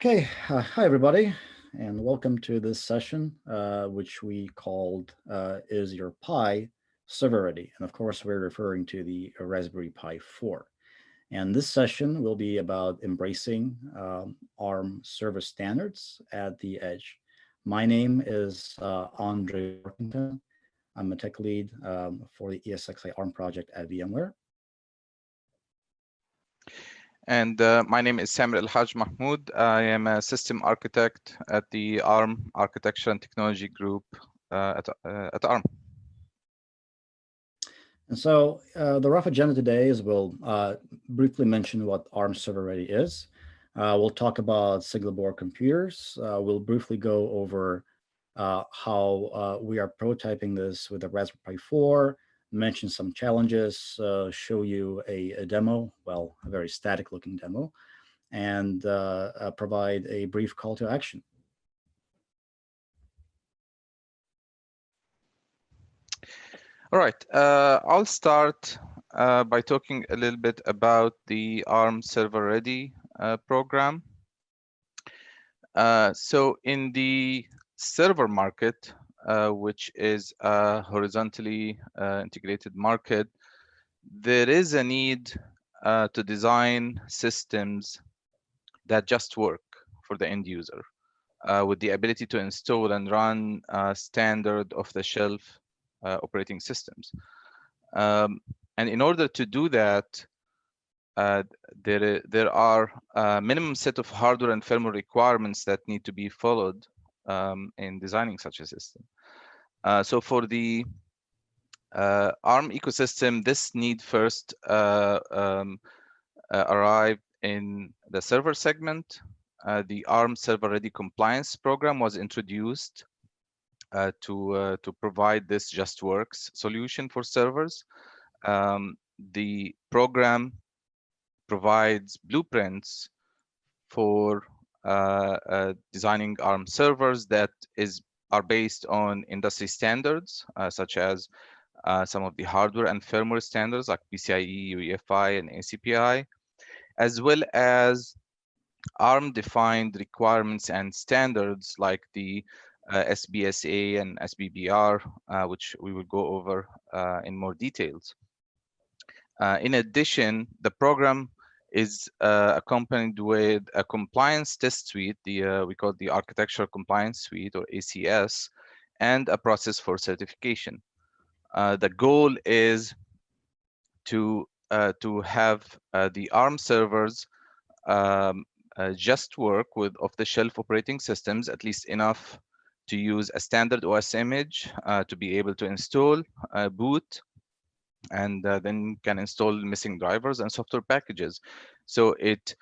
Okay, hi everybody, and welcome to this session, which we called Is Your Pi ServerReady? And of course, we're referring to the Raspberry Pi 4. And this session will be about embracing ARM server standards at the edge. My name is Andre Workington. I'm a tech lead for the ESXi-Arm project at VMware. And my name is Samir El-Haj Mahmoud. I am a system architect at the ARM Architecture and Technology Group at ARM. And so the rough agenda today is we'll briefly mention what ARM ServerReady is. We'll talk about single board computers. We'll briefly go over how we are prototyping this with the Raspberry Pi 4, mention some challenges, show you a demo, well, a very static looking demo, and provide a brief call to action. All right, I'll start by talking a little bit about the ARM ServerReady program. So in the server market, which is a horizontally integrated market, there is a need to design systems that just work for the end user with the ability to install and run standard off-the-shelf operating systems. And in order to do that, there are a minimum set of hardware and firmware requirements that need to be followed in designing such a system. So for the ARM ecosystem, this need first arrived in the server segment. The ARM ServerReady compliance program was introduced to provide this just works solution for servers. The program provides blueprints for designing ARM servers that are based on industry standards, such as some of the hardware and firmware standards like PCIe, UEFI, and ACPI, as well as ARM-defined requirements and standards like the SBSA and SBBR, which we will go over in more details. In addition, the program is accompanied with a compliance test suite, we call it the Architecture Compliance Suite, or ACS, and a process for certification. The goal is to have the ARM servers just work with off-the-shelf operating systems, at least enough to use a standard OS image to be able to install, boot, and then can install missing drivers and software packages. So it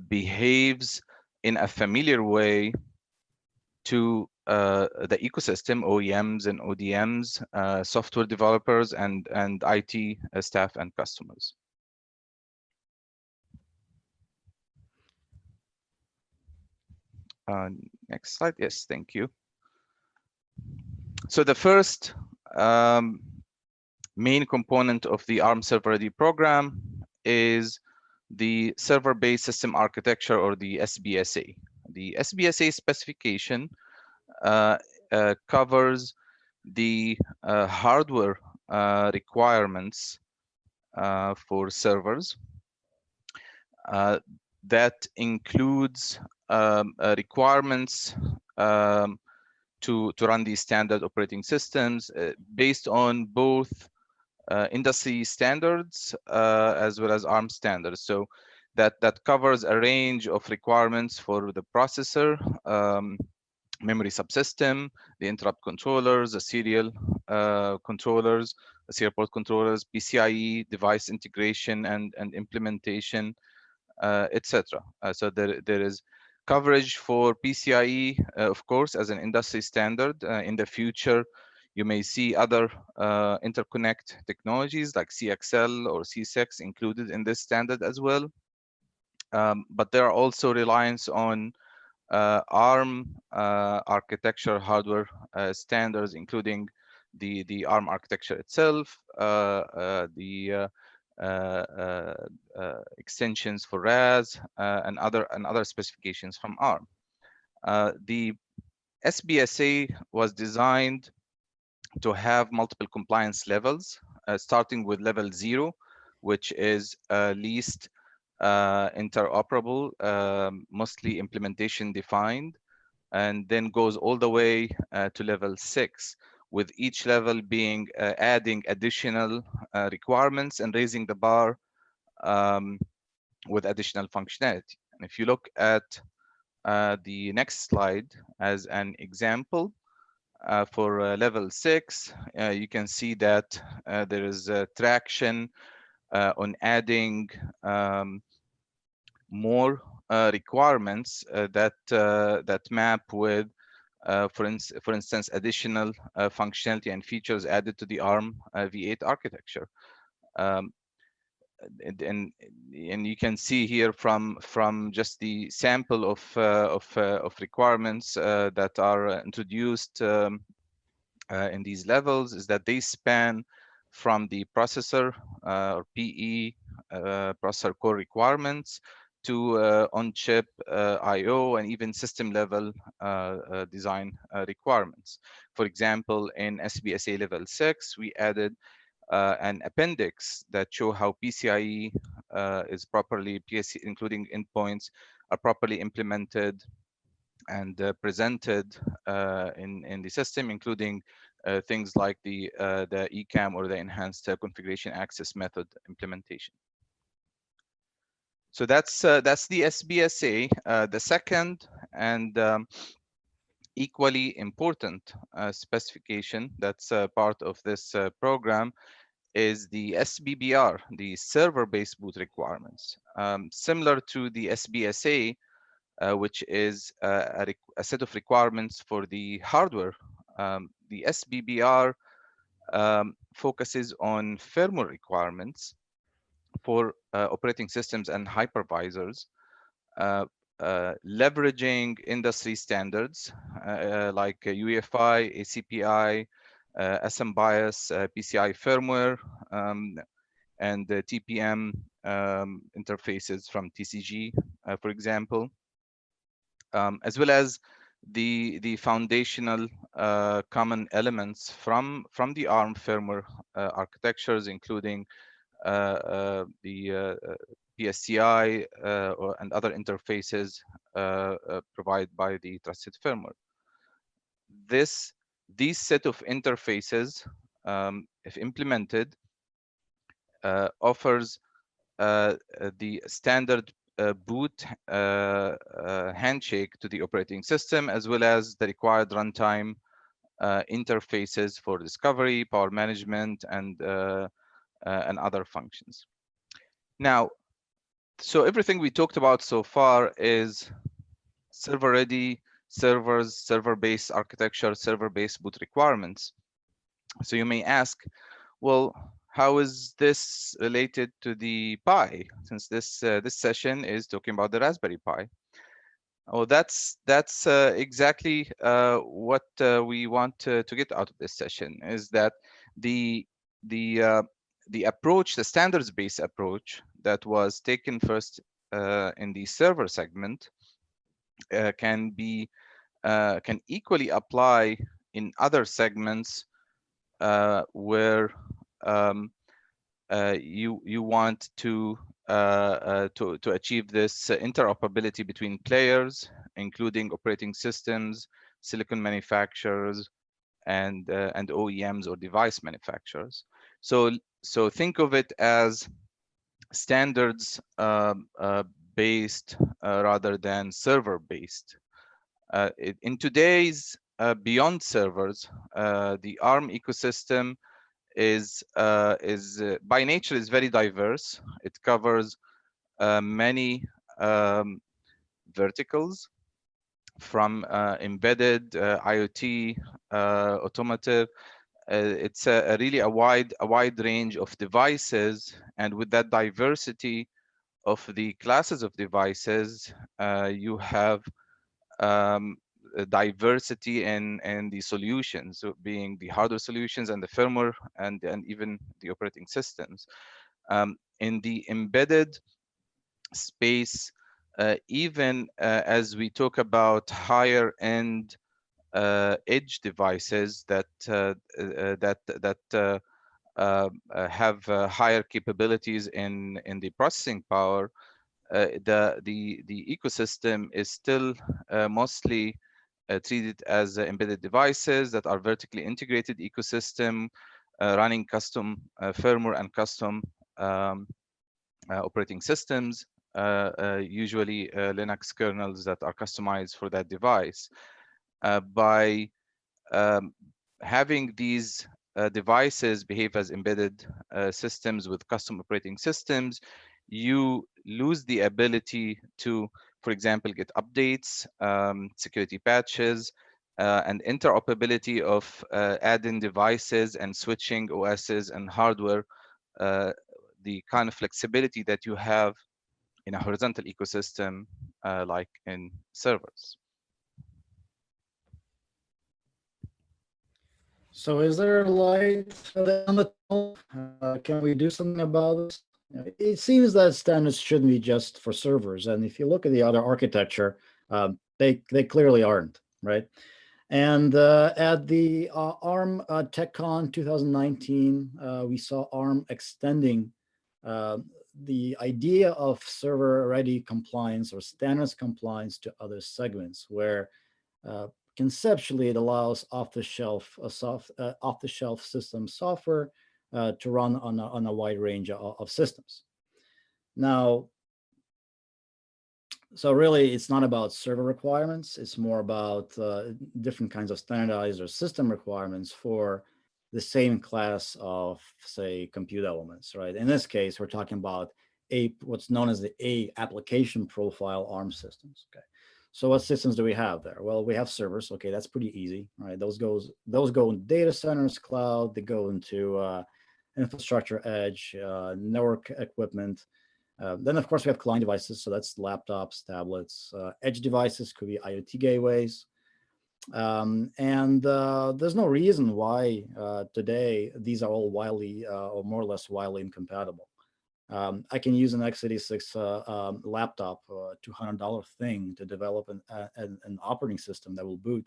behaves in a familiar way to the ecosystem, OEMs and ODMs, software developers, and IT staff and customers. Next slide. Yes, thank you. So the first main component of the ARM ServerReady program is the server-based system architecture, or the SBSA. The SBSA specification covers the hardware requirements for servers. That includes requirements to run these standard operating systems based on both industry standards as well as ARM standards. So that covers a range of requirements for the processor, memory subsystem, the interrupt controllers, the serial controllers, the serial port controllers, PCIe device integration and implementation, etc. So there is coverage for PCIe, of course, as an industry standard. In the future, you may see other interconnect technologies like CXL or C6 included in this standard as well. But there are also reliance on ARM architecture hardware standards, including the ARM architecture itself, the extensions for RAS, and other specifications from ARM. The SBSA was designed to have multiple compliance levels, starting with level 0, which is least interoperable, mostly implementation defined, and then goes all the way to level 6, with each level being adding additional requirements and raising the bar with additional functionality. And if you look at the next slide as an example, for level 6, you can see that there is traction on adding more requirements that map with, for instance, additional functionality and features added to the ARM v8 architecture. And you can see here from just the sample of requirements that are introduced in these levels, is that they span from the processor or PE processor core requirements to on-chip I/O and even system level design requirements. For example, in SBSA level 6, we added an appendix that show how PCIe is properly, including endpoints, are properly implemented and presented in the system, including things like the ECAM or the enhanced configuration access method implementation. So that's the SBSA. The second and equally important specification that's part of this program is the SBBR, the server-based boot requirements. Similar to the SBSA, which is a set of requirements for the hardware, the SBBR focuses on firmware requirements for operating systems and hypervisors, leveraging industry standards like UEFI, ACPI, SM BIOS, PCI firmware, and the TPM interfaces from TCG, for example, as well as the foundational common elements from the ARM firmware architectures, including the PSCI and other interfaces provided by the trusted firmware. These set of interfaces, if implemented, offers the standard boot handshake to the operating system, as well as the required runtime interfaces for discovery, power management, and other functions. Now, so everything we talked about so far is server-ready servers, server-based architecture, server-based boot requirements. So you may ask, well, how is this related to the Pi? Since this session is talking about the Raspberry Pi. Oh, that's exactly what we want to get out of this session, is that the approach, the standards-based approach that was taken first in the server segment can equally apply in other segments where you want to achieve this interoperability between players, including operating systems, silicon manufacturers, and OEMs or device manufacturers. So think of it as standards based rather than server based. In today's beyond servers, the ARM ecosystem is by nature is very diverse. It covers many verticals, from embedded, IoT, automotive. It's really a wide range of devices, and with that diversity of the classes of devices, you have diversity in the solutions, so being the hardware solutions and the firmware and even the operating systems. in the embedded space, even as we talk about higher end edge devices that have higher capabilities in the processing power, the ecosystem is still mostly treated as embedded devices that are vertically integrated ecosystem, running custom firmware and custom operating systems, usually Linux kernels that are customized for that device. By having these devices behave as embedded systems with custom operating systems, you lose the ability to, for example, get updates, security patches, and interoperability of add-in devices and switching OSs and hardware, the kind of flexibility that you have in a horizontal ecosystem like in servers. So is there a light on the tunnel? Can we do something about this? It seems that standards shouldn't be just for servers. And if you look at the other architecture, they clearly aren't, right? And at the ARM TechCon 2019, we saw ARM extending the idea of server-ready compliance or standards compliance to other segments, where conceptually it allows off-the-shelf system software to run on a wide range of systems. Now, so really, it's not about server requirements. It's more about different kinds of standardized or system requirements for the same class of, say, compute elements, right? In this case, we're talking about what's known as the A application profile ARM systems. Okay, so what systems do we have there? Well, we have servers. Okay, that's pretty easy, right? Those go in data centers, cloud. They go into infrastructure, edge, network equipment. Then, of course, we have client devices. So that's laptops, tablets, edge devices, could be IoT gateways. And there's no reason why today these are all widely or more or less widely incompatible. I can use an x86 laptop, $200 thing, to develop an operating system that will boot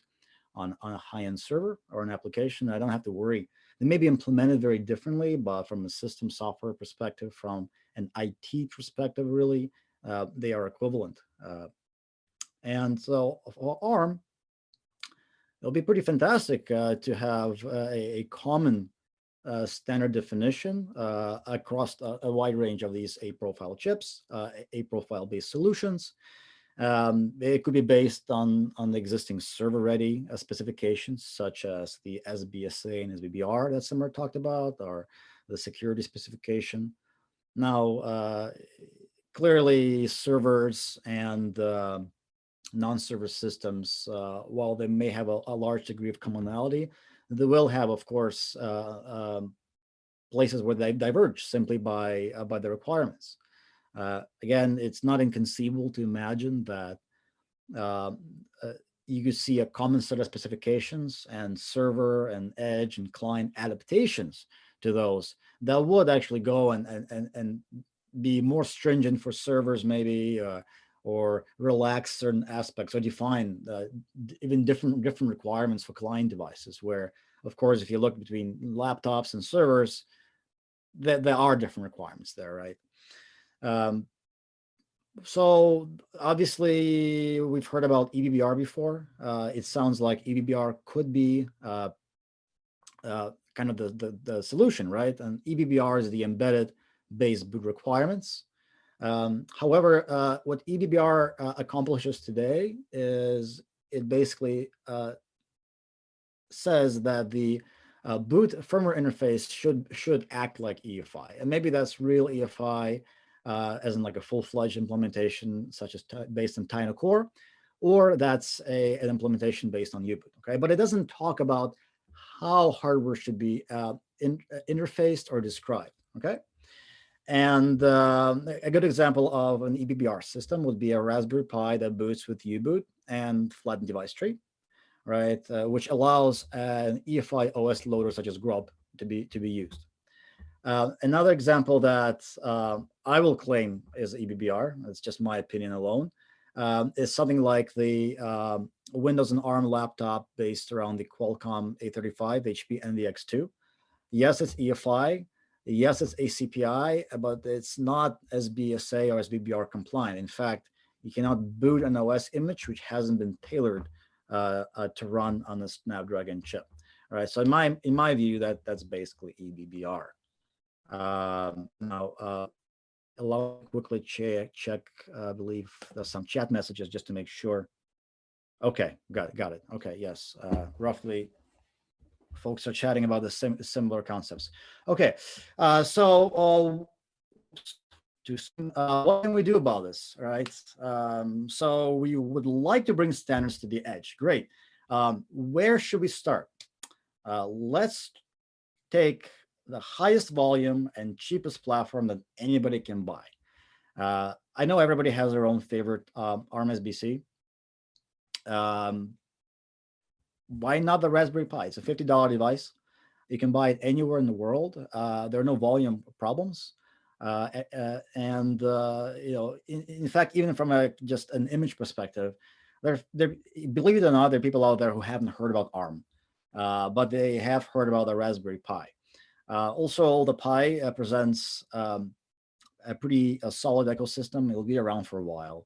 on a high-end server or an application. I don't have to worry. They may be implemented very differently, but from a system software perspective, from an IT perspective, really, they are equivalent. And so for ARM, it'll be pretty fantastic to have a common standard definition across a wide range of these A-profile chips, A-profile-based solutions. It could be based on the existing server-ready specifications, such as the SBSA and SBBR that Samir talked about, or the security specification. Now, clearly, servers and non-server systems, while they may have a large degree of commonality, they will have, of course, places where they diverge simply by the requirements. Again, it's not inconceivable to imagine that you could see a common set of specifications and server and edge and client adaptations to those that would actually go and be more stringent for servers, maybe, or relax certain aspects, or define even different requirements for client devices. Where, of course, if you look between laptops and servers, there are different requirements there, right? So obviously, we've heard about EBBR before. It sounds like EBBR could be kind of the solution, right? And EBBR is the embedded base boot requirements. However, what EBBR accomplishes today is it basically says that the boot firmware interface should act like EFI, and maybe that's real EFI, as in like a full-fledged implementation, such as based on Tiny Core, or that's an implementation based on U-boot. Okay, but it doesn't talk about how hardware should be interfaced or described. Okay. And a good example of an EBBR system would be a Raspberry Pi that boots with U-boot and flattened device tree, right? Which allows an EFI OS loader such as Grub to be used. Another example that I will claim is EBBR, it's just my opinion alone, is something like the Windows and ARM laptop based around the Qualcomm A35 HP NVX2. Yes, it's EFI. Yes, it's ACPI, but it's not SBSA or SBBR compliant. In fact, you cannot boot an OS image which hasn't been tailored to run on the Snapdragon chip. All right, so in my view, that's basically EBBR. Now, allow me to quickly check. I believe there's some chat messages just to make sure. Okay, got it. Okay, yes, roughly. Folks are chatting about the similar concepts. Okay, so what can we do about this? All right. So we would like to bring standards to the edge. Great. Where should we start? Let's take the highest volume and cheapest platform that anybody can buy. I know everybody has their own favorite ARM SBC. Why not the Raspberry Pi? It's a $50 device. You can buy it anywhere in the world. There are no volume problems. In fact, even from just an image perspective, believe it or not, there are people out there who haven't heard about ARM, but they have heard about the Raspberry Pi. Also, the Pi presents a pretty solid ecosystem. It'll be around for a while.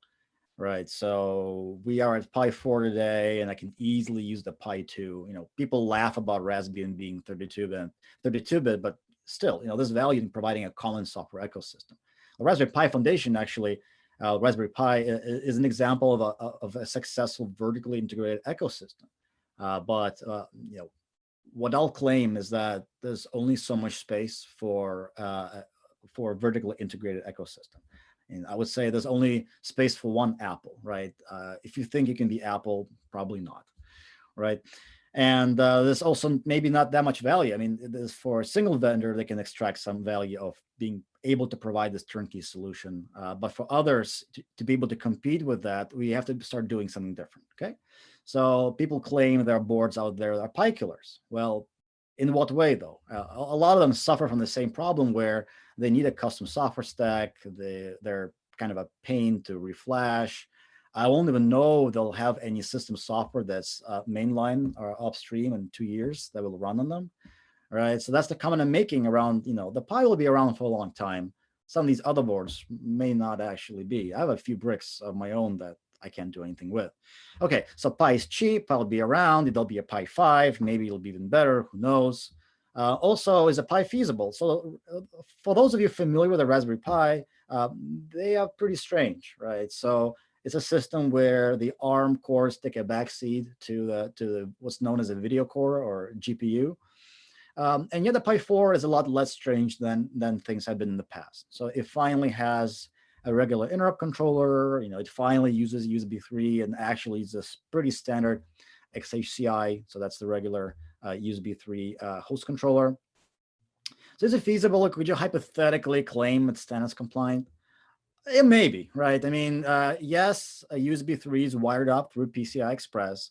Right, so we are at Pi 4 today, and I can easily use the Pi 2. People laugh about Raspbian being 32-bit, but still, there's value in providing a common software ecosystem. The Raspberry Pi Foundation, actually, Raspberry Pi is an example of a successful vertically integrated ecosystem. But what I'll claim is that there's only so much space for a vertically integrated ecosystem. And I would say there's only space for one Apple, right? If you think you can be Apple, probably not, right? And there's also maybe not that much value. I mean, for a single vendor, they can extract some value of being able to provide this turnkey solution. But for others to be able to compete with that, we have to start doing something different, okay? So people claim there are boards out there that are Pi killers. Well, in what way, though? A lot of them suffer from the same problem where they need a custom software stack. They're kind of a pain to reflash. I won't even know they'll have any system software that's mainline or upstream in 2 years that will run on them. All right, so that's the comment I'm making around, the Pi will be around for a long time. Some of these other boards may not actually be. I have a few bricks of my own that I can't do anything with. Okay, so Pi is cheap. I'll be around. There'll be a Pi 5. Maybe it'll be even better. Who knows? Also, is a Pi feasible? So for those of you familiar with a Raspberry Pi, they are pretty strange, right? So it's a system where the ARM cores take a backseat to the what's known as a video core or GPU. And yet the Pi 4 is a lot less strange than things have been in the past. So it finally has a regular interrupt controller. It finally uses USB 3 and actually uses pretty standard XHCI. So that's the regular USB 3 host controller. So is it feasible? Could you hypothetically claim it's standards compliant? It may be, right? I mean, yes, a USB 3 is wired up through PCI Express,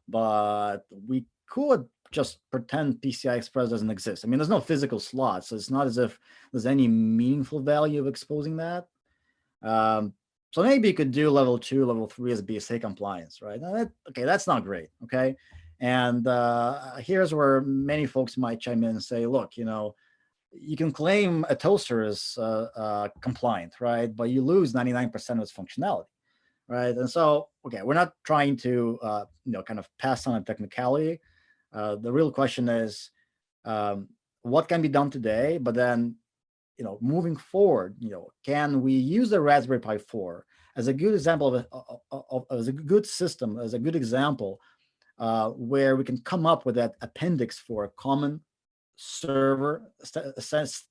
but we could just pretend PCI Express doesn't exist. I mean, there's no physical slot, so it's not as if there's any meaningful value of exposing that. So maybe you could do level 2, level 3 as BSA compliance, right? Okay, that's not great, okay? And here's where many folks might chime in and say, look, you can claim a toaster is compliant, right? But you lose 99% of its functionality, right? And so, okay, we're not trying to, kind of pass on a technicality. The real question is, what can be done today? But then, moving forward, can we use the Raspberry Pi 4 as a good example as a good system, as a good example, where we can come up with that appendix for a common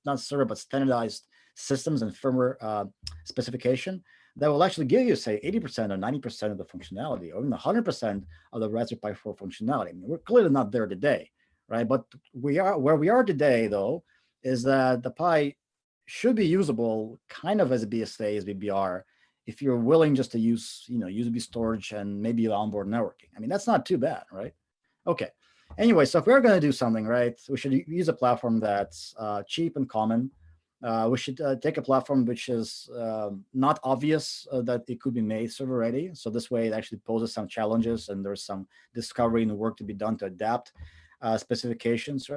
not server, but standardized systems and firmware specification that will actually give you, say, 80% or 90% of the functionality, or even 100% of the Raspberry Pi 4 functionality. I mean, we're clearly not there today, right? But where we are today, though, is that the Pi should be usable kind of as a BSA, as SBBR, if you're willing just to use, USB storage and maybe onboard networking. I mean, that's not too bad, right? Okay. Anyway, so if we're going to do something, right, we should use a platform that's cheap and common. We should take a platform which is not obvious that it could be made server ready. So this way it actually poses some challenges and there's some discovery and work to be done to adapt specifications,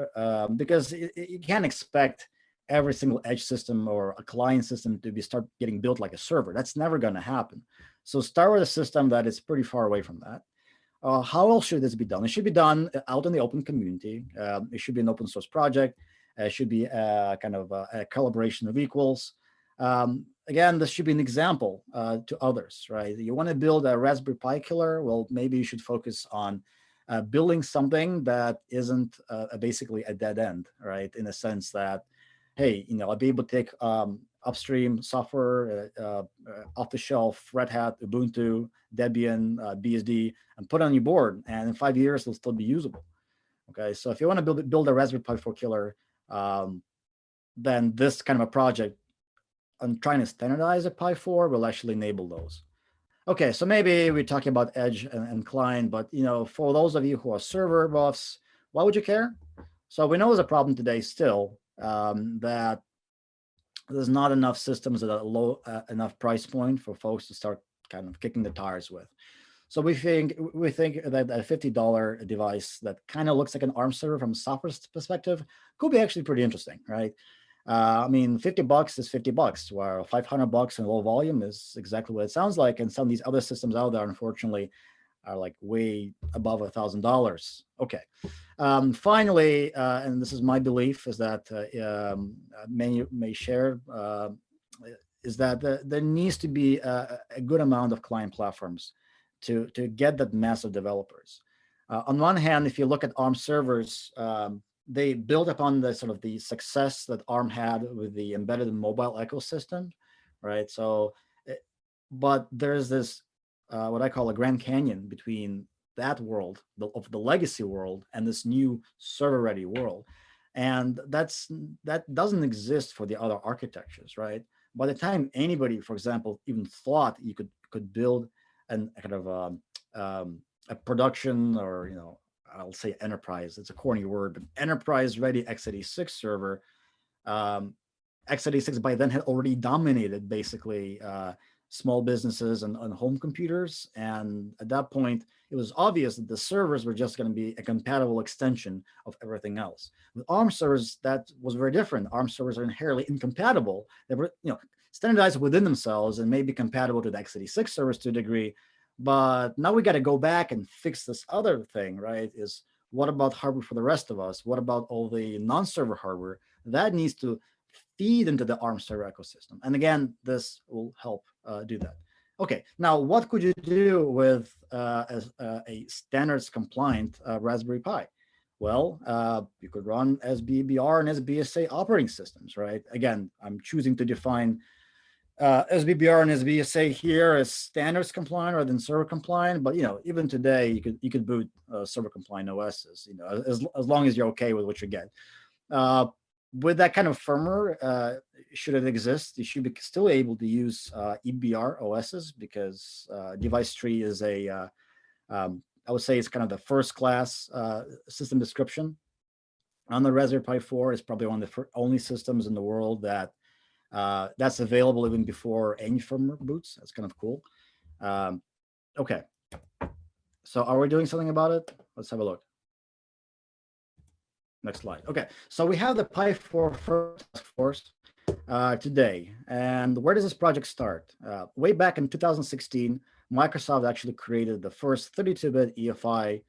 because you can't expect every single edge system or a client system to start getting built like a server. That's never going to happen. So start with a system that is pretty far away from that. How else should this be done? It should be done out in the open community. It should be an open source project. It should be kind of a collaboration of equals. Again, this should be an example to others, right? You want to build a Raspberry Pi killer? Well, maybe you should focus on building something that isn't basically a dead end, right? In a sense that, hey, I'll be able to take upstream software, off the shelf, Red Hat, Ubuntu, Debian, BSD, and put it on your board. And in 5 years, it'll still be usable. Okay, so if you want to build a Raspberry Pi 4 killer, then this kind of a project on trying to standardize a Pi 4 will actually enable those. Okay, so maybe we're talking about edge and client, but for those of you who are server buffs, why would you care? So we know there's a problem today still, that there's not enough systems at a low enough price point for folks to start kind of kicking the tires with. So we think that a $50 device that kind of looks like an ARM server from a software perspective could be actually pretty interesting, right? I mean, $50 is $50, while $500 in low volume is exactly what it sounds like. And some of these other systems out there, unfortunately, are like way above $1,000. Okay. Finally, and this is my belief, is that many may share, is that there needs to be a good amount of client platforms to get that mass of developers. On one hand, if you look at ARM servers, they build upon the sort of the success that ARM had with the embedded mobile ecosystem, right? So, but there's this what I call a Grand Canyon between that world of the legacy world and this new server ready world, and that doesn't exist for the other architectures, right? By the time anybody, for example, even thought you could build an kind of a production, or I'll say enterprise, it's a corny word, but enterprise ready x86 server, x86 by then had already dominated basically small businesses and home computers. And at that point, it was obvious that the servers were just going to be a compatible extension of everything else. With ARM servers, that was very different. ARM servers are inherently incompatible. They were, standardized within themselves and may be compatible to the x86 servers to a degree. But now we got to go back and fix this other thing, right? Is what about hardware for the rest of us? What about all the non-server hardware that needs to feed into the ARM server ecosystem? And again, this will help do that. Okay, now what could you do with a standards compliant Raspberry Pi? Well, you could run SBBR and SBSA operating systems, right? Again, I'm choosing to define SBBR and SBSA here as standards compliant rather than server compliant. But even today, you could boot server compliant OSs, as long as you're okay with what you get. With that kind of firmware, should it exist, you should be still able to use EBR OSs, because device tree is I would say it's kind of the first class system description. On the Raspberry Pi 4, it's probably one of the only systems in the world that that's available even before any firmware boots. That's kind of cool. Okay, so are we doing something about it? Let's have a look. Next slide. Okay, so we have the Pi 4 first task force today. And where does this project start? Way back in 2016, Microsoft actually created the first 32-bit EFI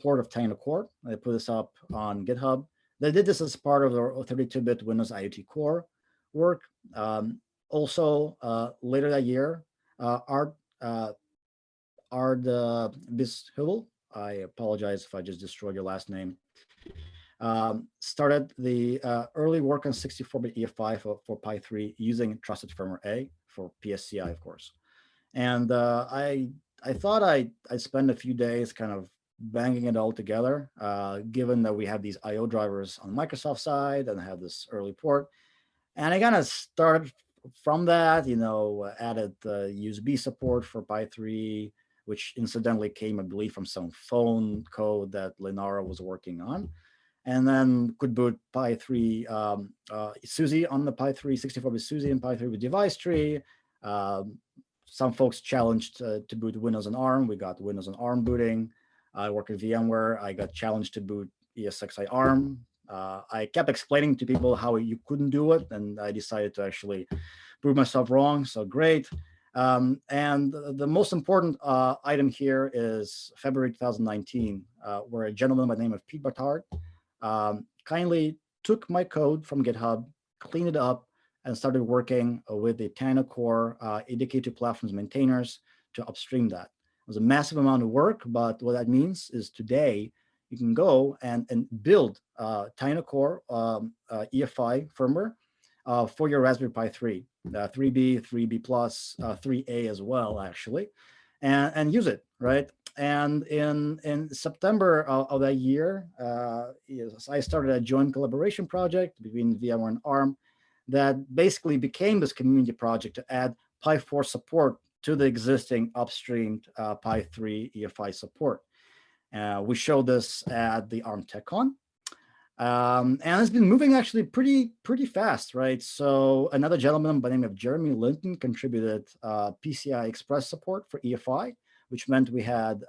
port of Tango Core. They put this up on GitHub. They did this as part of their 32-bit Windows IoT Core work. Also, later that year, Ard Bishubel, I apologize if I just destroyed your last name, started the early work on 64-bit EFI for Pi 3 using trusted firmware A for PSCI, of course. And I thought I'd spend a few days kind of banging it all together, given that we have these I/O drivers on the Microsoft side and have this early port. And I kind of started from that, added the USB support for Pi 3, which incidentally came, I believe, from some phone code that Linara was working on. And then could boot Pi 3 SUSE on the Pi 3 64-bit SUSE and Pi 3 with device tree. Some folks challenged to boot Windows on ARM. We got Windows on ARM booting. I work at VMware. I got challenged to boot ESXi-Arm. I kept explaining to people how you couldn't do it, and I decided to actually prove myself wrong. So great. And the most important item here is February 2019, where a gentleman by the name of Pete Bartard kindly took my code from GitHub, cleaned it up, and started working with the TinyCore EDK2 platforms maintainers to upstream that. It was a massive amount of work, but what that means is today you can go and build TinyCore EFI firmware for your Raspberry Pi 3, 3B, 3B+, 3A as well, actually, and use it, right? And in September of that year, I started a joint collaboration project between VMware and ARM that basically became this community project to add Pi 4 support to the existing upstreamed Pi 3 EFI support. We showed this at the ARM TechCon. And it's been moving actually pretty fast, right? So another gentleman by the name of Jeremy Linton contributed PCI Express support for EFI, which meant we had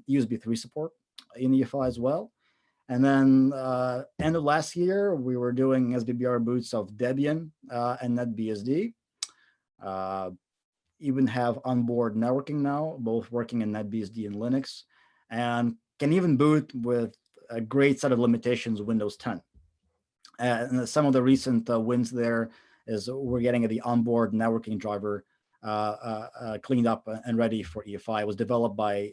USB 3 support in EFI as well. And then end of last year, we were doing SBBR boots of Debian and NetBSD. Even have onboard networking now, both working in NetBSD and Linux, and can even boot with a great set of limitations, Windows 10. And some of the recent wins there is we're getting the onboard networking driver cleaned up and ready for EFI. It was developed by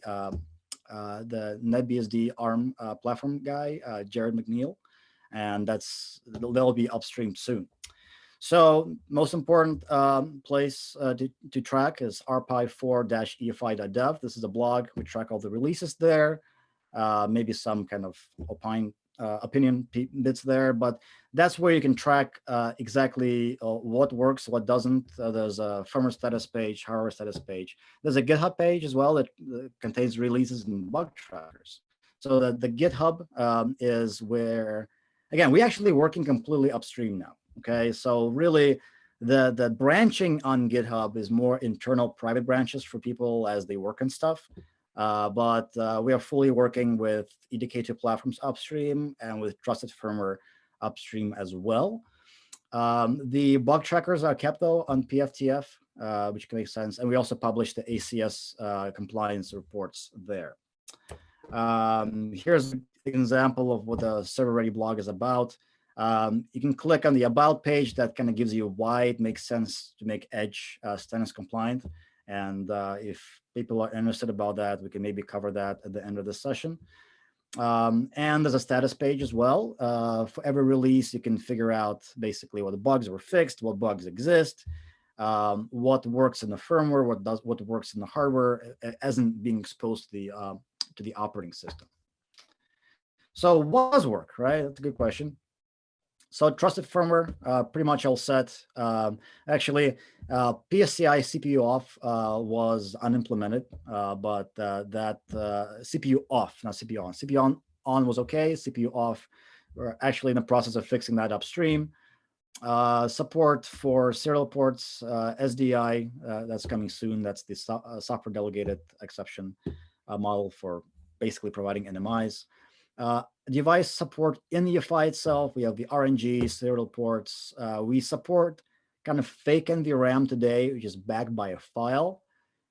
the NetBSD ARM platform guy, Jared McNeil, and they'll be upstream soon. So most important place to track is rpi4-efi.dev. This is a blog. We track all the releases there, maybe some kind of opinion bits there, but that's where you can track exactly what works, what doesn't. There's a firmware status page, hardware status page. There's a GitHub page as well that contains releases and bug trackers. So the GitHub is where, again, we're actually working completely upstream now. Okay, so really the branching on GitHub is more internal private branches for people as they work on stuff. But we are fully working with EDK2 platforms upstream and with trusted firmware upstream as well. The bug trackers are kept though on PFTF, which can make sense. And we also publish the ACS compliance reports there. Here's an example of what the ServerReady blog is about. You can click on the About page that kind of gives you why it makes sense to make Edge standards compliant. And if people are interested about that, we can maybe cover that at the end of the session. And there's a status page as well. For every release, you can figure out basically what the bugs were fixed, what bugs exist, what works in the firmware, what works in the hardware, isn't being exposed to the operating system. So what does work, right? That's a good question. So trusted firmware, pretty much all set. Actually, PSCI CPU off was unimplemented, but that CPU off, not CPU on. CPU on was okay. CPU off, we're actually in the process of fixing that upstream. Support for serial ports, SDI, that's coming soon. That's the software delegated exception model for basically providing NMIs. Device support in the EFI itself. We have the RNG, serial ports. We support kind of fake NVRAM today, which is backed by a file.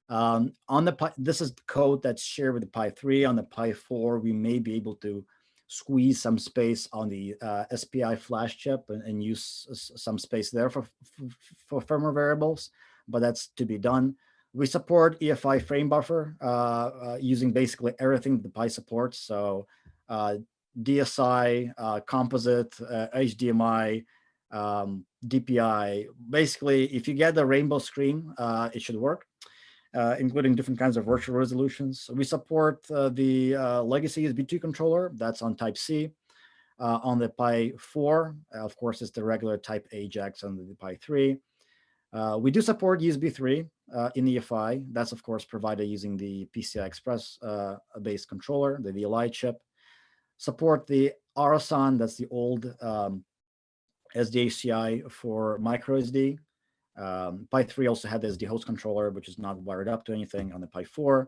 On the Pi, this is code that's shared with the Pi 3. On the Pi 4, we may be able to squeeze some space on the SPI flash chip and use some space there for firmware variables, but that's to be done. We support EFI frame buffer using basically everything the Pi supports. So DSI, composite, HDMI, DPI. Basically, if you get the rainbow screen, it should work, including different kinds of virtual resolutions. We support the legacy USB2 controller. That's on Type-C. On the Pi 4, of course, it's the regular Type A jacks on the Pi 3. We do support USB 3 in EFI. That's, of course, provided using the PCI Express based controller, the VLI chip. Support the RSON, that's the old SDACI for micro SD. Pi 3 also had the SD host controller, which is not wired up to anything on the Pi 4.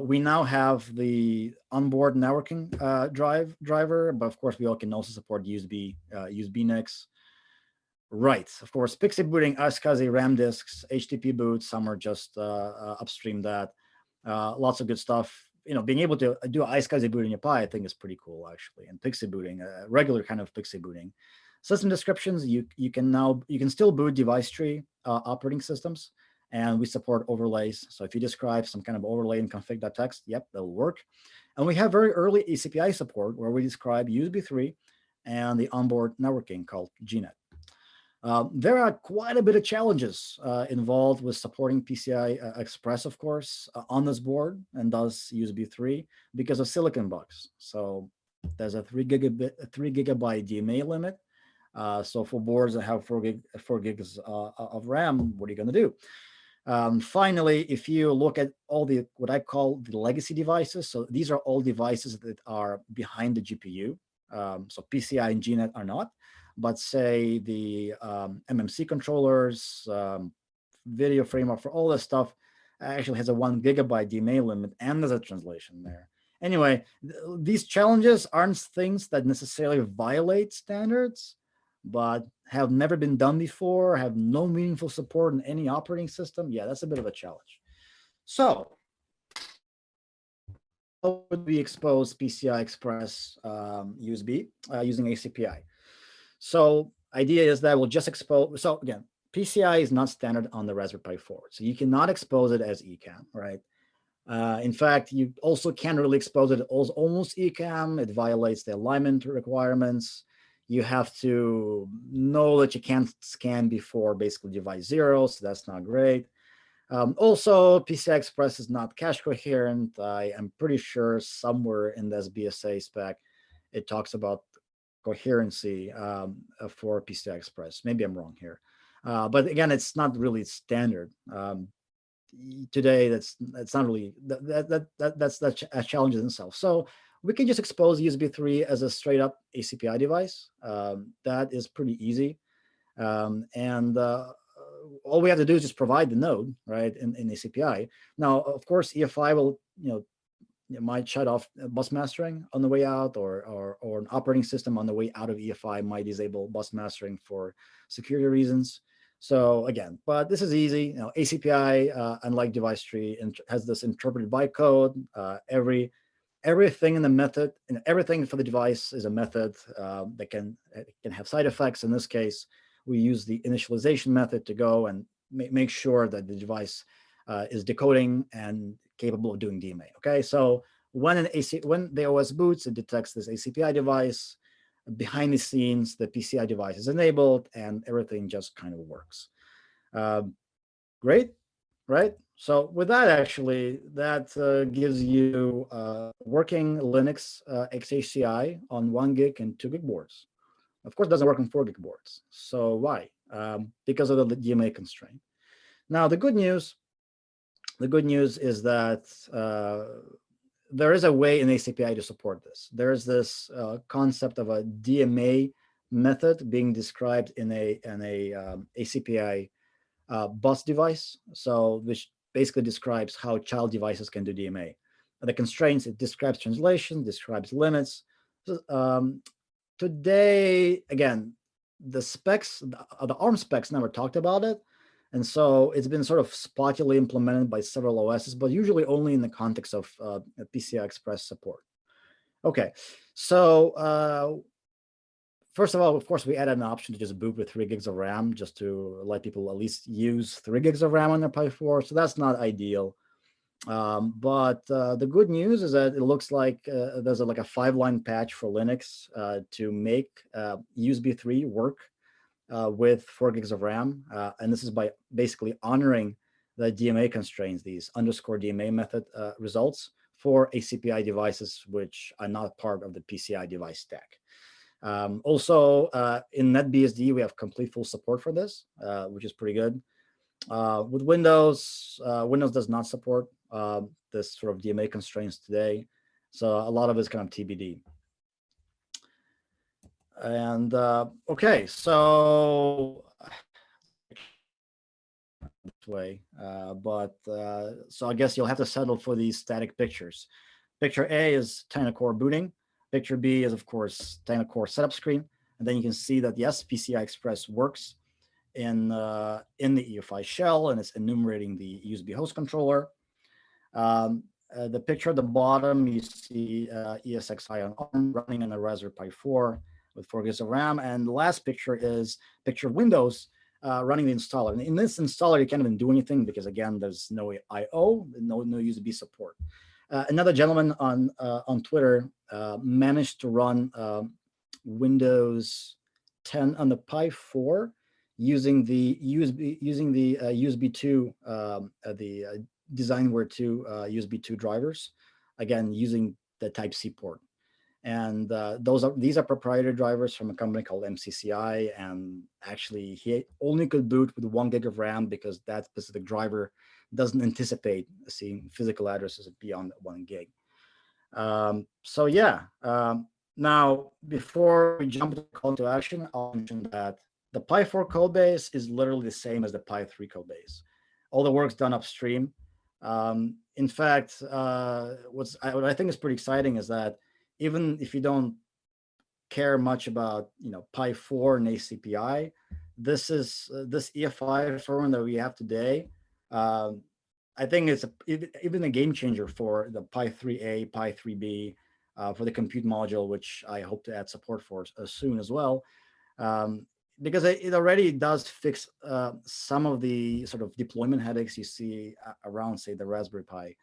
We now have the onboard networking driver, but of course we all can also support USB NICs. Right, of course, PXE booting, iSCSI, RAM disks, HTTP boots. Some are just upstream that. Lots of good stuff. Being able to do iSCSI boot in your Pi, I think is pretty cool actually. And PXE booting, regular kind of PXE booting. System descriptions, you can still boot device tree operating systems, and we support overlays. So if you describe some kind of overlay in config.txt, yep, that'll work. And we have very early ACPI support where we describe USB 3 and the onboard networking called GNet. There are quite a bit of challenges involved with supporting PCI Express, of course, on this board, and thus USB 3 because of silicon bugs. So there's a 3 gigabyte DMA limit. So for boards that have 4 gigs of RAM, what are you going to do? Finally, if you look at all the what I call the legacy devices, so these are all devices that are behind the GPU. So PCI and GNet are not, but say the MMC controllers, video framework for all this stuff actually has a 1 gigabyte DMA limit, and there's a translation there. Anyway, these challenges aren't things that necessarily violate standards, but have never been done before, have no meaningful support in any operating system. Yeah, that's a bit of a challenge. So how would we expose PCI Express USB using ACPI? So idea is that we'll just expose, so again, PCI is not standard on the Raspberry Pi 4. So you cannot expose it as ECAM, right? In fact, you also can't really expose it as almost ECAM. It violates the alignment requirements. You have to know that you can't scan before basically device 0, so that's not great. Also, PCI Express is not cache coherent. I am pretty sure somewhere in this BSA spec, it talks about coherency for PCI Express. Maybe I'm wrong here. But again, it's not really standard. Today, that's not really, that's a challenge in itself. So we can just expose USB 3 as a straight up ACPI device. That is pretty easy. And all we have to do is just provide the node, right, in ACPI. Now, of course, EFI will, it might shut off bus mastering on the way out, or an operating system on the way out of EFI might disable bus mastering for security reasons. So again, but this is easy. ACPI, unlike device tree, has this interpreted bytecode. Everything in the method and everything for the device is a method that can have side effects. In this case, we use the initialization method to go and make sure that the device is decoding and capable of doing DMA. Okay, so when the OS boots, it detects this ACPI device. Behind the scenes, the PCI device is enabled, and everything just kind of works. Great, right? So with that, actually, that gives you working Linux XHCI on 1 gig and 2 gig boards. Of course, it doesn't work on 4 gig boards. So why? Because of the DMA constraint. Now, the good news is that there is a way in ACPI to support this. There is this concept of a DMA method being described in a ACPI bus device, so which basically describes how child devices can do DMA. The constraints, it describes translation, describes limits. Today, again, the specs, the ARM specs never talked about it. And so it's been sort of spottily implemented by several OSs, but usually only in the context of PCI Express support. Okay, so first of all, of course, we added an option to just boot with 3 gigs of RAM, just to let people at least use 3 gigs of RAM on their Pi 4. So that's not ideal. But the good news is that it looks like there's like a 5-line patch for Linux to make USB 3 work with 4 gigs of RAM. And this is by basically honoring the DMA constraints, these underscore DMA method results for ACPI devices, which are not part of the PCI device stack. Also, in NetBSD, we have complete full support for this, which is pretty good. With Windows, Windows does not support this sort of DMA constraints today. So a lot of it's kind of TBD. And okay, so this way, so I guess you'll have to settle for these static pictures. Picture A is Technocore booting. Picture B is, of course, Technocore setup screen. And then you can see that, yes, PCI Express works in the EFI shell, and it's enumerating the USB host controller. The picture at the bottom, you see ESXi-Arm running on a Raspberry Pi 4 with 4 gigs of RAM. And the last picture is picture of Windows running the installer. And in this installer, you can't even do anything because, again, there's no I/O, no USB support. Another gentleman on Twitter managed to run Windows 10 on the Pi 4 using the USB 2, the DesignWare 2 USB 2 drivers, again using the Type-C port. And these are proprietary drivers from a company called MCCI. And actually, he only could boot with 1 gig of RAM because that specific driver doesn't anticipate seeing physical addresses beyond 1 gig. So yeah. Now, before we jump to call to action, I'll mention that the Pi 4 code base is literally the same as the Pi 3 code base. All the work's done upstream. In fact, what I think is pretty exciting is that even if you don't care much about Pi 4 and ACPI, this EFI firmware that we have today. I think it's even a game changer for the Pi 3A, Pi 3B, for the compute module, which I hope to add support for soon as well. Because it already does fix some of the sort of deployment headaches you see around, say, the Raspberry Pi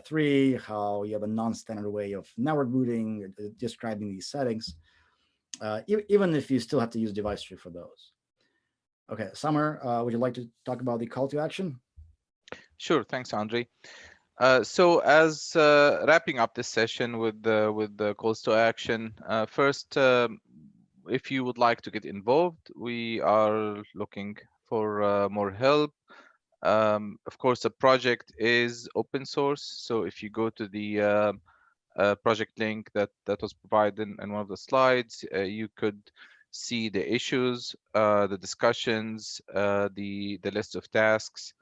3, how you have a non-standard way of network booting, describing these settings, even if you still have to use device tree for those. Okay, Summer, would you like to talk about the call to action? Sure, thanks, Andre. So as wrapping up this session with the calls to action, first, if you would like to get involved, we are looking for more help. Of course, the project is open source, so if you go to the project link that was provided in one of the slides, you could see the issues, the discussions, the list of tasks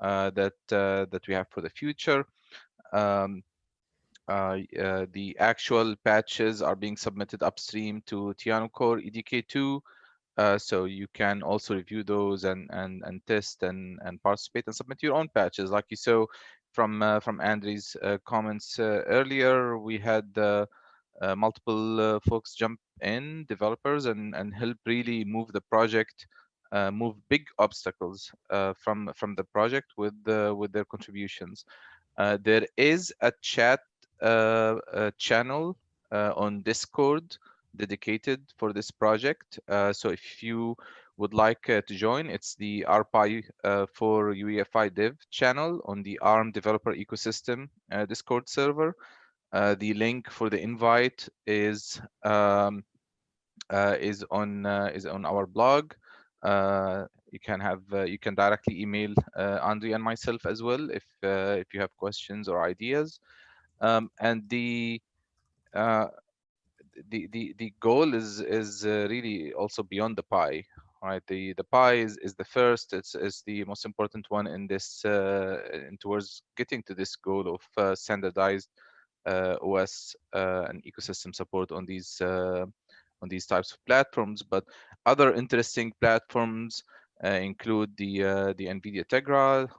that we have for the future. The actual patches are being submitted upstream to Core EDK2, so you can also review those and test and participate and submit your own patches. Like you saw from Andrew's comments earlier, we had multiple folks jump in, developers, and help really move the project, move big obstacles from the project with their contributions. There is a chat channel on Discord dedicated for this project. So if you would like to join, it's the RPi for UEFI dev channel on the ARM developer ecosystem Discord server. The link for the invite is on our blog. You can directly email Andre and myself as well if you have questions or ideas. And the goal is really also beyond the Pi, right? The Pi is the first. It's the most important one in this towards getting to this goal of standardized OS and ecosystem support on these types of platforms. But other interesting platforms include the NVIDIA Tegra,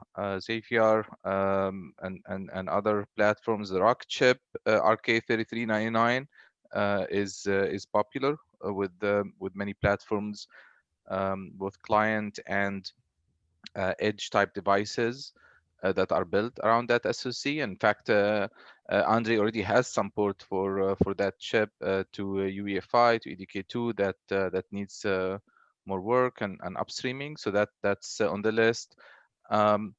Xavier, and other platforms. The Rockchip RK3399 is popular with many platforms, both client and edge type devices that are built around that SoC. In fact, Andre already has some port for that chip to UEFI, to EDK2 that needs more work and upstreaming. So that's on the list. And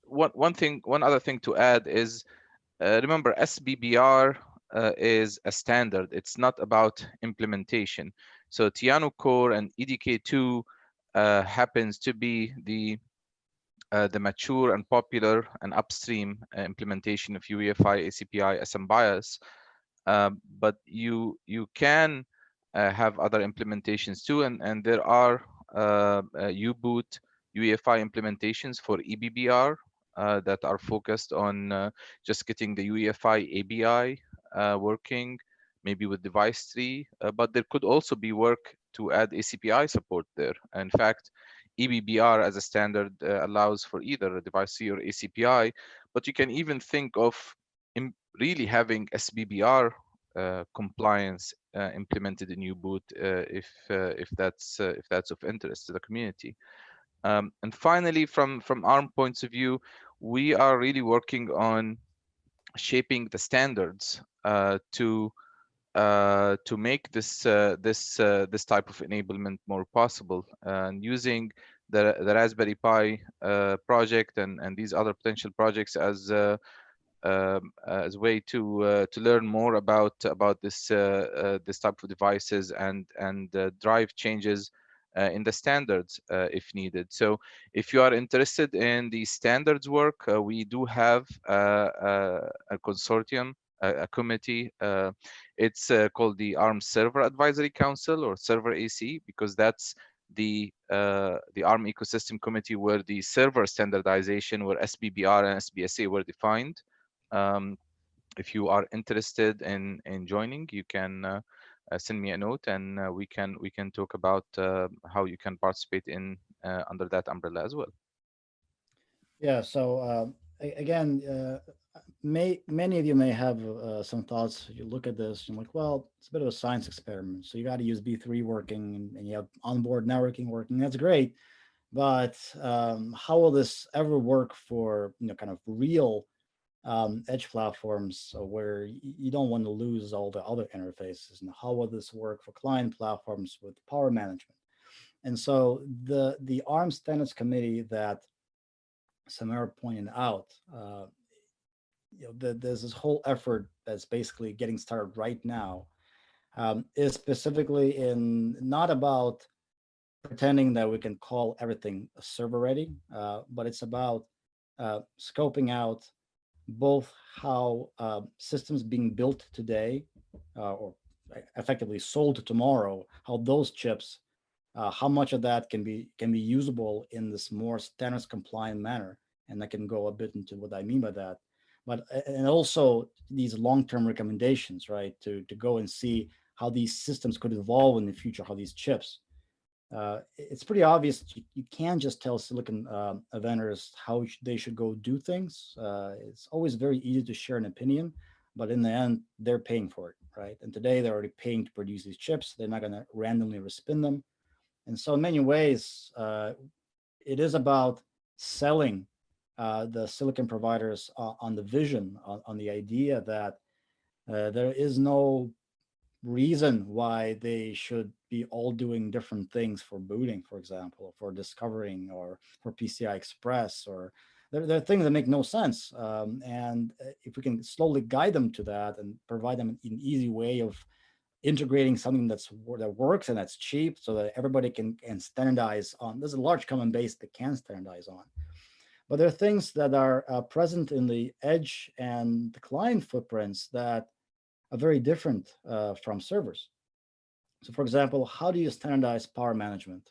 one other thing to add is remember SBBR is a standard. It's not about implementation. So Tiano Core and EDK2 happens to be the mature and popular and upstream implementation of UEFI, ACPI, SMBIAS. But you can have other implementations too, and there are U-boot UEFI implementations for EBBR that are focused on just getting the UEFI ABI working, maybe with device tree, but there could also be work to add ACPI support there. In fact, EBBR as a standard allows for either a device tree or ACPI, but you can even think of really having SBBR compliance implemented in U-boot if that's of interest to the community. And finally, from ARM points of view, we are really working on shaping the standards to make this type of enablement more possible, and using the Raspberry Pi project and these other potential projects as a way to learn more about this type of devices and drive changes in the standards if needed. So if you are interested in the standards work, we do have a consortium, a committee. It's called the ARM Server Advisory Council, or Server AC, because that's the ARM ecosystem committee where the server standardization, where SBBR and SBSA were defined. If you are interested in joining, you can send me a note, and we can talk about how you can participate in under that umbrella as well. Yeah. So again, many of you may have some thoughts. You look at this and like, well, it's a bit of a science experiment. So you got to use B3 working, and you have onboard networking working. That's great, but how will this ever work for kind of real edge platforms where you don't want to lose all the other interfaces? And how will this work for client platforms with power management? And so the ARM Standards Committee that Samara pointed out, there's this whole effort that's basically getting started right now, is specifically in not about pretending that we can call everything server ready, but it's about scoping out both how systems being built today or effectively sold tomorrow, how those chips, how much of that can be usable in this more standards compliant manner. And I can go a bit into what I mean by that. But and also these long-term recommendations, right, to go and see how these systems could evolve in the future, how these chips. It's pretty obvious you can't just tell silicon vendors how they should go do things. It's always very easy to share an opinion, but in the end, they're paying for it, right? And today they're already paying to produce these chips. They're not going to randomly respin them. And so in many ways, it is about selling the silicon providers on the vision, on the idea that there is no reason why they should be all doing different things for booting, for example, for discovering, or for PCI Express, or there are things that make no sense. And if we can slowly guide them to that and provide them an easy way of integrating something that works and that's cheap, so that everybody can standardize on. There's a large common base that can standardize on. But there are things that are present in the edge and the client footprints that are very different from servers. So for example, how do you standardize power management?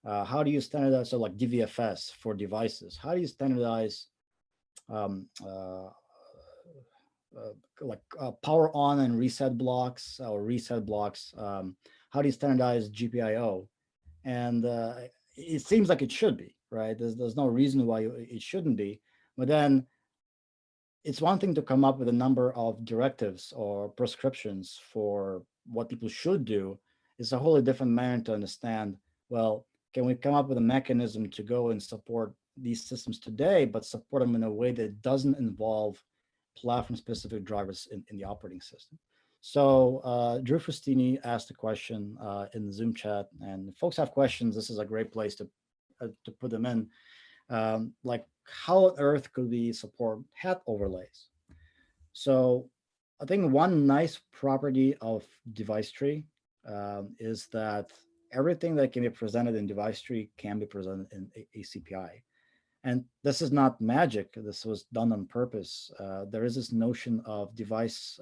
How do you standardize, so like DVFS for devices? How do you standardize power on and reset blocks, or reset blocks? How do you standardize GPIO? And it seems like it should be, right? There's no reason why it shouldn't be. But then it's one thing to come up with a number of directives or prescriptions for what people should do. It's a wholly different manner to understand, well, can we come up with a mechanism to go and support these systems today, but support them in a way that doesn't involve platform-specific drivers in the operating system? So Drew Fustini asked a question in the Zoom chat, and if folks have questions, this is a great place to put them in. Like, how on earth could we support hat overlays? So I think one nice property of device tree is that everything that can be presented in device tree can be presented in ACPI. And this is not magic. This was done on purpose. There is this notion of device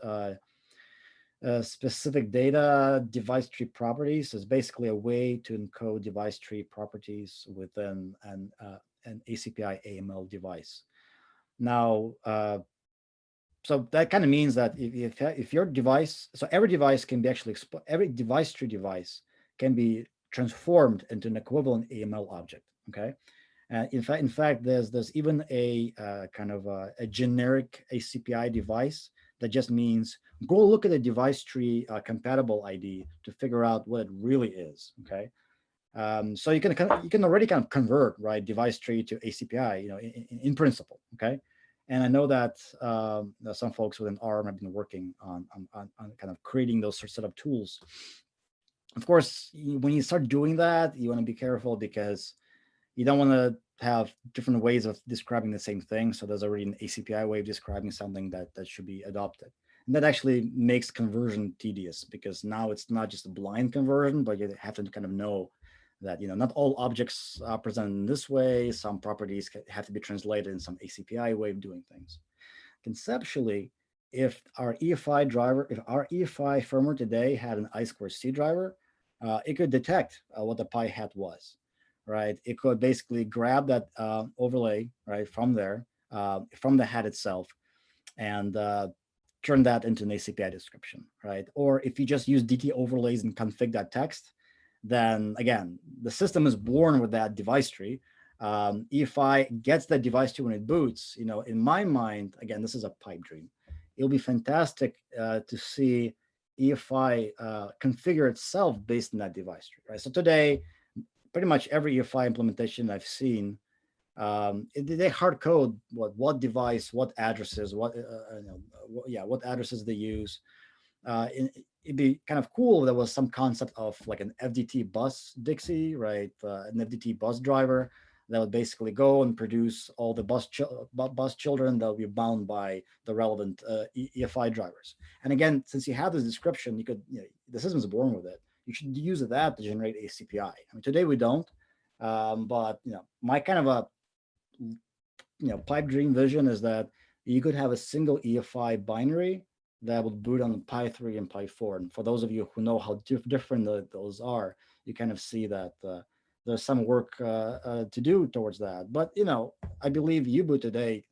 specific data, device tree properties. Is basically a way to encode device tree properties within an ACPI AML device. Now, so that kind of means that if your device, so every device can be actually, every device tree device can be transformed into an equivalent AML object. Okay. In fact, there's even a kind of a generic ACPI device that just means go look at the device tree compatible ID to figure out what it really is. Okay, so you can already kind of convert right device tree to ACPI, in principle. Okay, and I know that some folks within ARM have been working on kind of creating those set of tools. Of course, when you start doing that, you want to be careful because you don't want to have different ways of describing the same thing. So there's already an ACPI way of describing something that should be adopted. And that actually makes conversion tedious because now it's not just a blind conversion, but you have to kind of know that, not all objects are presented in this way. Some properties have to be translated in some ACPI way of doing things. Conceptually, if our EFI firmware today had an I2C driver, it could detect what the Pi hat was. Right, it could basically grab that overlay right from there, from the hat itself, and turn that into an ACPI description, right? Or if you just use DT overlays and config that text, then again, the system is born with that device tree. EFI gets that device tree when it boots. In my mind, again, this is a pipe dream. It'll be fantastic to see EFI configure itself based on that device tree, right? So today, pretty much every EFI implementation I've seen, they hard code what device, what addresses, what addresses they use. It'd be kind of cool if there was some concept of like an FDT bus Dixie, right? An FDT bus driver that would basically go and produce all the bus children that will be bound by the relevant EFI drivers. And again, since you have this description, you could, the system's born with it. You should use that to generate ACPI. I mean, today we don't, but my kind of a pipe dream vision is that you could have a single EFI binary that would boot on Pi 3 and Pi 4. And for those of you who know how different those are, you kind of see that there's some work to do towards that. But I believe U-boot today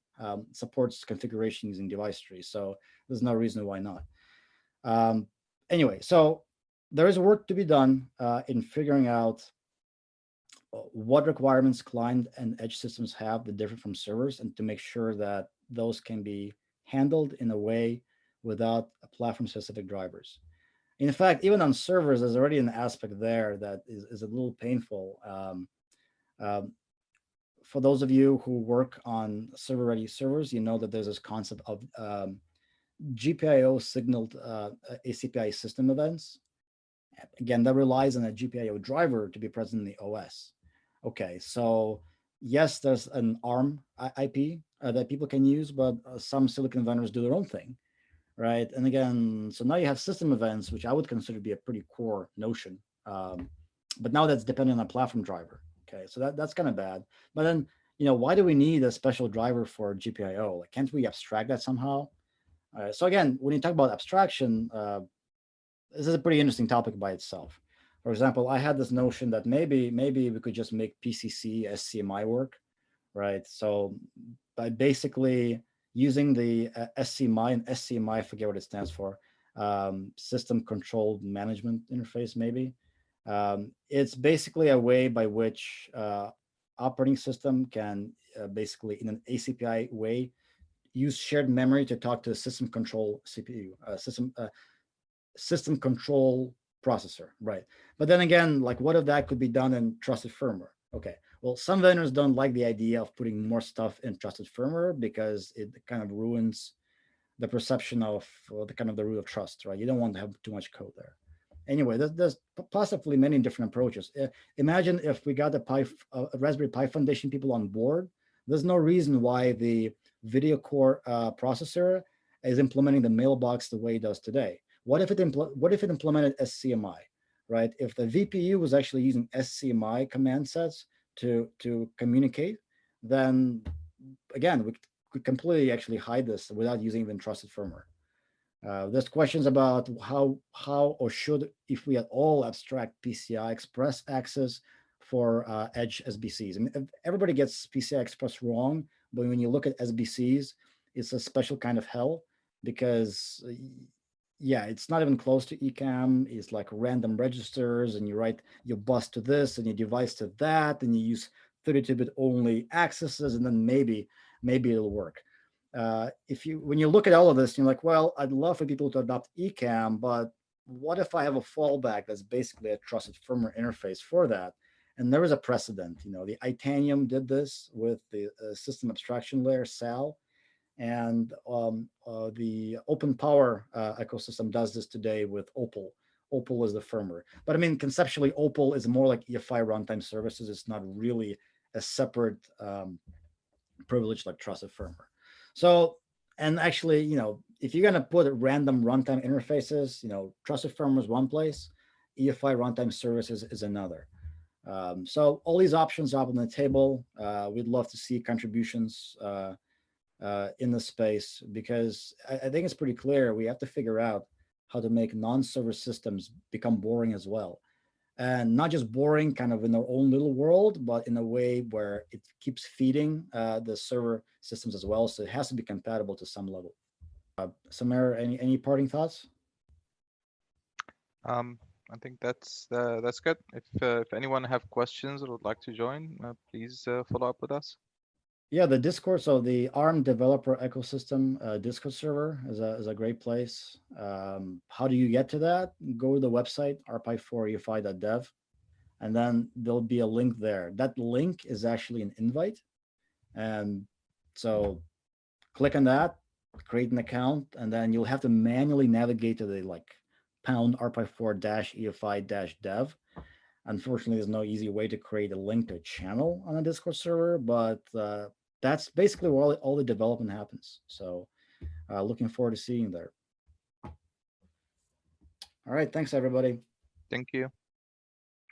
supports configuration using device trees, so there's no reason why not. Anyway, so there is work to be done in figuring out what requirements client and edge systems have that differ from servers, and to make sure that those can be handled in a way without platform-specific drivers. In fact, even on servers, there's already an aspect there that is a little painful. For those of you who work on server-ready servers, you know that there's this concept of GPIO signaled ACPI system events. Again, that relies on a GPIO driver to be present in the OS. Okay, so yes, there's an ARM IP that people can use, but some silicon vendors do their own thing, right? And again, so now you have system events, which I would consider to be a pretty core notion. But now that's dependent on a platform driver. Okay, so that's kind of bad. But then, why do we need a special driver for GPIO? Like, can't we abstract that somehow? So again, when you talk about abstraction, this is a pretty interesting topic by itself. For example, I had this notion that maybe we could just make PCC SCMI work, right? So by basically using the SCMI, and SCMI, I forget what it stands for, System Control Management Interface, maybe. It's basically a way by which operating system can basically, in an ACPI way, use shared memory to talk to a system control CPU, system control processor, right? But then again, like, what if that could be done in trusted firmware? Okay, well, some vendors don't like the idea of putting more stuff in trusted firmware because it kind of ruins the perception of the kind of the root of trust, right? You don't want to have too much code there. Anyway, there's possibly many different approaches. Imagine if we got a Raspberry Pi Foundation people on board. There's no reason why the video core processor is implementing the mailbox the way it does today. What if it implemented SCMI, right? If the VPU was actually using SCMI command sets to communicate, then again, we could completely actually hide this without using even trusted firmware. There's questions about how or should, if we at all, abstract PCI Express access for edge SBCs. I mean, everybody gets PCI Express wrong, but when you look at SBCs, it's a special kind of hell because, yeah, it's not even close to ECAM. It's like random registers, and you write your bus to this and your device to that, and you use 32-bit only accesses, and then maybe it'll work. When you look at all of this, you're like, well, I'd love for people to adopt ECAM, but what if I have a fallback that's basically a trusted firmware interface for that? And there is a precedent. The Itanium did this with the system abstraction layer, SAL, and the Open Power ecosystem does this today with Opal. Opal is the firmware. But I mean, conceptually, Opal is more like EFI runtime services. It's not really a separate privilege like trusted firmware. So, and actually, if you're going to put random runtime interfaces, trusted firmware is one place, EFI runtime services is another. So all these options are up on the table. We'd love to see contributions in the space, because I think it's pretty clear we have to figure out how to make non-server systems become boring as well. And not just boring kind of in their own little world, but in a way where it keeps feeding the server systems as well. So it has to be compatible to some level. Samir, any parting thoughts? I think that's good. If anyone have questions or would like to join, please follow up with us. Yeah, the Discord, so the ARM developer ecosystem Discord server is a great place. How do you get to that? Go to the website, arpi4efi.dev, and then there'll be a link there. That link is actually an invite. And so click on that, create an account, and then you'll have to manually navigate to the pound arpi4-efi-dev. Unfortunately, there's no easy way to create a link to a channel on a Discord server, but that's basically where all the development happens. So looking forward to seeing you there. All right, thanks everybody. Thank you.